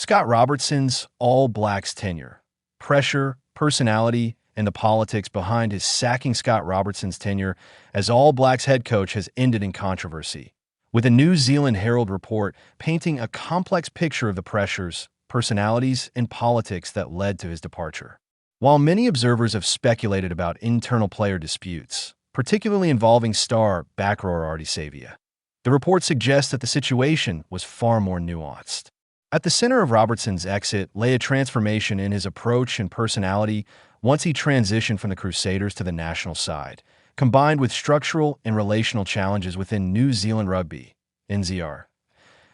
Scott Robertson's All Blacks tenure. Pressure, personality, and the politics behind his sacking Scott Robertson's tenure as All Blacks head coach has ended in controversy, with a New Zealand Herald report painting a complex picture of the pressures, personalities, and politics that led to his departure. While many observers have speculated about internal player disputes, particularly involving star back rower Ardie Savea, the report suggests that the situation was far more nuanced. At the center of Robertson's exit lay a transformation in his approach and personality once he transitioned from the Crusaders to the national side, combined with structural and relational challenges within New Zealand Rugby, NZR.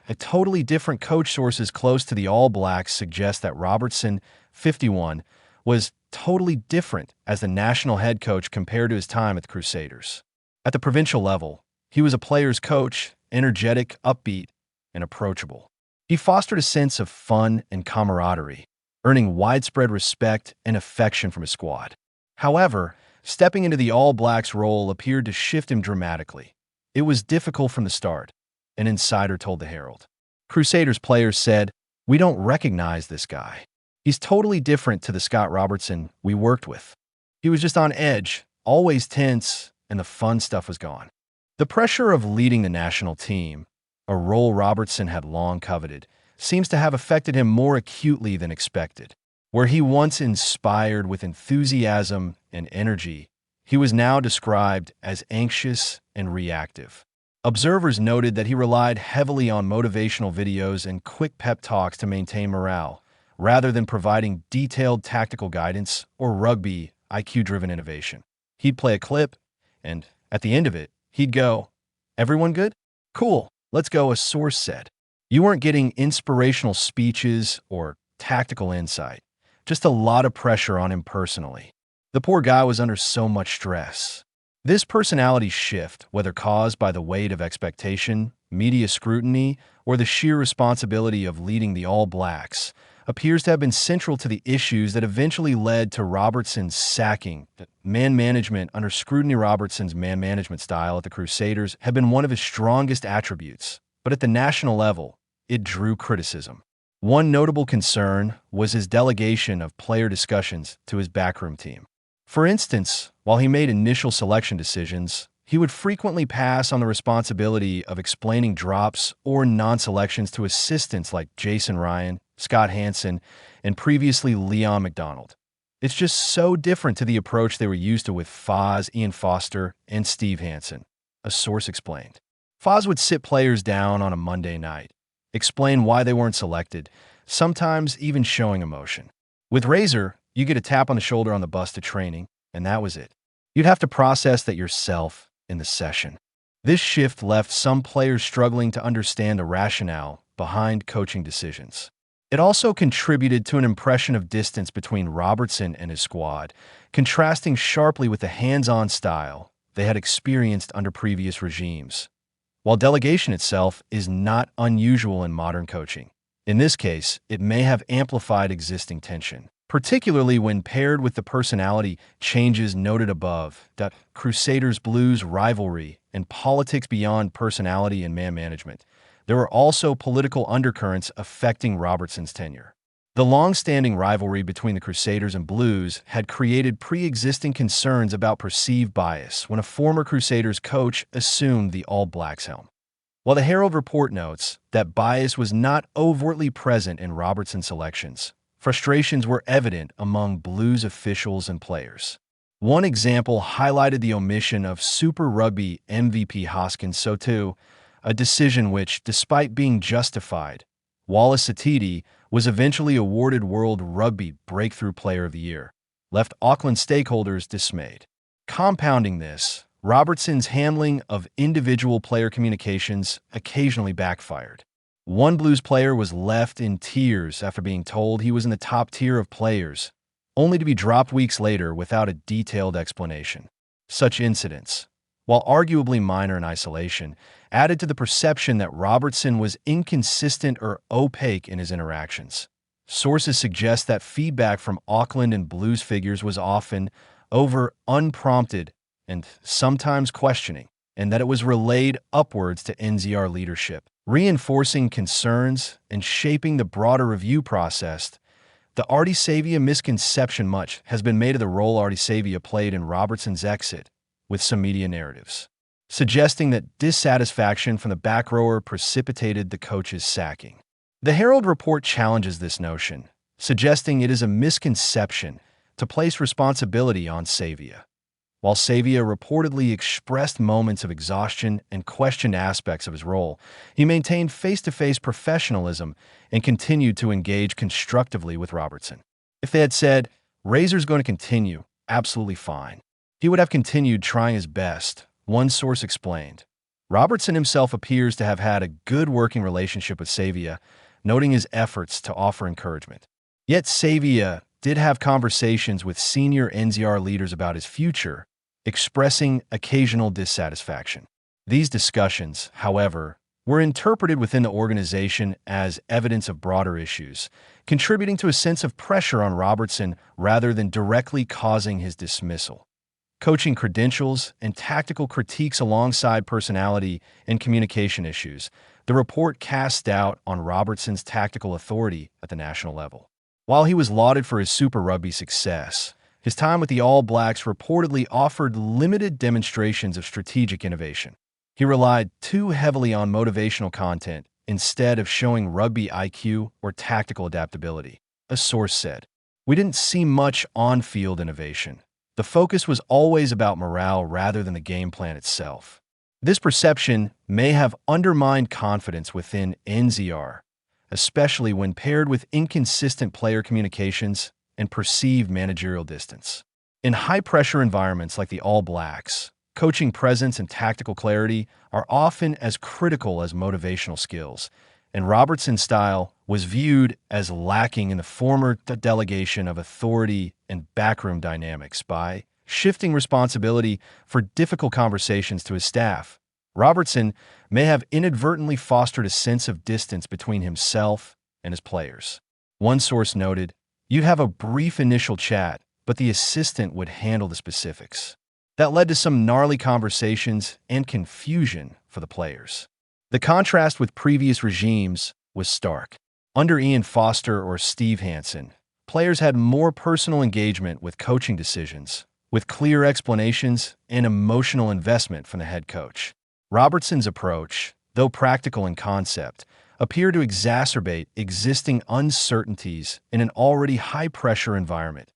A totally different coach. Sources close to the All Blacks suggest that Robertson, 51, was totally different as the national head coach compared to his time at the Crusaders. At the provincial level, he was a player's coach, energetic, upbeat, and approachable. He fostered a sense of fun and camaraderie, earning widespread respect and affection from his squad. However, stepping into the All Blacks role appeared to shift him dramatically. It was difficult from the start, an insider told the Herald. Crusaders players said, "We don't recognize this guy. He's totally different to the Scott Robertson we worked with. He was just on edge, always tense, and the fun stuff was gone." The pressure of leading the national team, a role Robertson had long coveted, seems to have affected him more acutely than expected. Where he once inspired with enthusiasm and energy, he was now described as anxious and reactive. Observers noted that he relied heavily on motivational videos and quick pep talks to maintain morale, rather than providing detailed tactical guidance or rugby IQ-driven innovation. He'd play a clip, and at the end of it, he'd go, "Everyone good? Cool. Let's go," a source said. You weren't getting inspirational speeches or tactical insight, just a lot of pressure on him personally. The poor guy was under so much stress. This personality shift, whether caused by the weight of expectation, media scrutiny, or the sheer responsibility of leading the All Blacks, appears to have been central to the issues that eventually led to Robertson's sacking. Man management under scrutiny. Robertson's man management style at the Crusaders had been one of his strongest attributes, but at the national level, it drew criticism. One notable concern was his delegation of player discussions to his backroom team. For instance, while he made initial selection decisions, he would frequently pass on the responsibility of explaining drops or non-selections to assistants like Jason Ryan, Scott Hansen, and previously Leon McDonald. It's just so different to the approach they were used to with Foz, Ian Foster, and Steve Hansen, a source explained. Foz would sit players down on a Monday night, explain why they weren't selected, sometimes even showing emotion. With Razor, you get a tap on the shoulder on the bus to training, and that was it. You'd have to process that yourself in the session. This shift left some players struggling to understand the rationale behind coaching decisions. It also contributed to an impression of distance between Robertson and his squad, contrasting sharply with the hands-on style they had experienced under previous regimes. While delegation itself is not unusual in modern coaching, in this case, it may have amplified existing tension, particularly when paired with the personality changes noted above. Crusaders-Blues rivalry and politics beyond personality and man management. There were also political undercurrents affecting Robertson's tenure. The long-standing rivalry between the Crusaders and Blues had created pre-existing concerns about perceived bias when a former Crusaders coach assumed the All Blacks helm. While the Herald report notes that bias was not overtly present in Robertson's selections, frustrations were evident among Blues officials and players. One example highlighted the omission of Super Rugby MVP Hoskins Sotu, a decision which, despite being justified, Wallace Satiti was eventually awarded World Rugby Breakthrough Player of the Year, left Auckland stakeholders dismayed. Compounding this, Robertson's handling of individual player communications occasionally backfired. One Blues player was left in tears after being told he was in the top tier of players, only to be dropped weeks later without a detailed explanation. Such incidents, while arguably minor in isolation, added to the perception that Robertson was inconsistent or opaque in his interactions. Sources suggest that feedback from Auckland and Blues figures was often unprompted and sometimes questioning, and that it was relayed upwards to NZR leadership. reinforcing concerns and shaping the broader review process. The Ardie Savea misconception much has been made of the role Ardie Savea played in Robertson's exit, with some media narratives suggesting that dissatisfaction from the back rower precipitated the coach's sacking. The Herald report challenges this notion, suggesting it is a misconception to place responsibility on Savea. While Savea reportedly expressed moments of exhaustion and questioned aspects of his role, he maintained face-to-face professionalism and continued to engage constructively with Robertson. If they had said, "Razor's going to continue, absolutely fine," he would have continued trying his best, one source explained. Robertson himself appears to have had a good working relationship with Savea, noting his efforts to offer encouragement. Yet Savea did have conversations with senior NZR leaders about his future, expressing occasional dissatisfaction. These discussions, however, were interpreted within the organization as evidence of broader issues, contributing to a sense of pressure on Robertson rather than directly causing his dismissal. Coaching credentials and tactical critiques alongside personality and communication issues, the report cast doubt on Robertson's tactical authority at the national level. While he was lauded for his Super Rugby success, his time with the All Blacks reportedly offered limited demonstrations of strategic innovation. He relied too heavily on motivational content instead of showing rugby IQ or tactical adaptability. A source said, "We didn't see much on-field innovation. The focus was always about morale rather than the game plan itself." This perception may have undermined confidence within NZR, especially when paired with inconsistent player communications and perceived managerial distance. In high-pressure environments like the All Blacks, coaching presence and tactical clarity are often as critical as motivational skills, and Robertson's style was viewed as lacking in the former delegation of authority and backroom dynamics. By shifting responsibility for difficult conversations to his staff, Robertson may have inadvertently fostered a sense of distance between himself and his players. One source noted, "You'd have a brief initial chat, but the assistant would handle the specifics." That led to some gnarly conversations and confusion for the players. The contrast with previous regimes was stark. Under Ian Foster or Steve Hansen, players had more personal engagement with coaching decisions, with clear explanations and emotional investment from the head coach. Robertson's approach, though practical in concept, appeared to exacerbate existing uncertainties in an already high-pressure environment.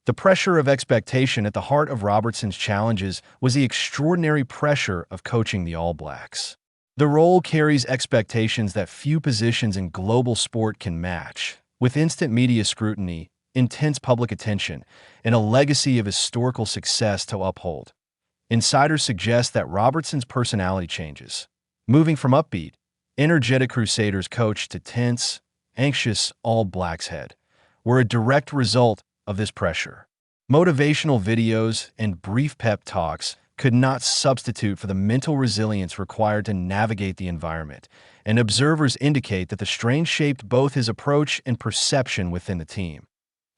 The pressure of expectation at the heart of Robertson's challenges was the extraordinary pressure of coaching the All Blacks. The role carries expectations that few positions in global sport can match, with instant media scrutiny, intense public attention, and a legacy of historical success to uphold. Insiders suggest that Robertson's personality changes, moving from upbeat, energetic Crusaders coach to tense, anxious All Blacks head, were a direct result of this pressure. Motivational videos and brief pep talks could not substitute for the mental resilience required to navigate the environment, and observers indicate that the strain shaped both his approach and perception within the team.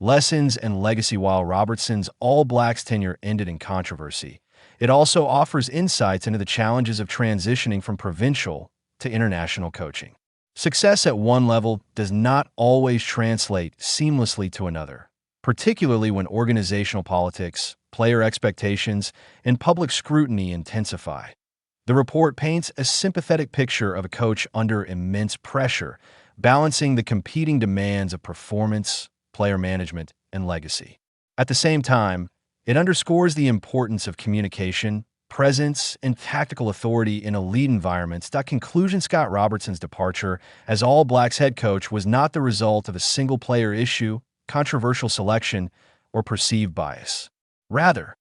Lessons and legacy. While Robertson's All Blacks tenure ended in controversy, it also offers insights into the challenges of transitioning from provincial to international coaching. Success at one level does not always translate seamlessly to another, particularly when organizational politics, player expectations, and public scrutiny intensify. The report paints a sympathetic picture of a coach under immense pressure, balancing the competing demands of performance, player management, and legacy. At the same time, it underscores the importance of communication, presence, and tactical authority in elite environments. Conclusion. Scott Robertson's departure as All Blacks head coach was not the result of a single player issue, controversial selection, or perceived bias. Rather,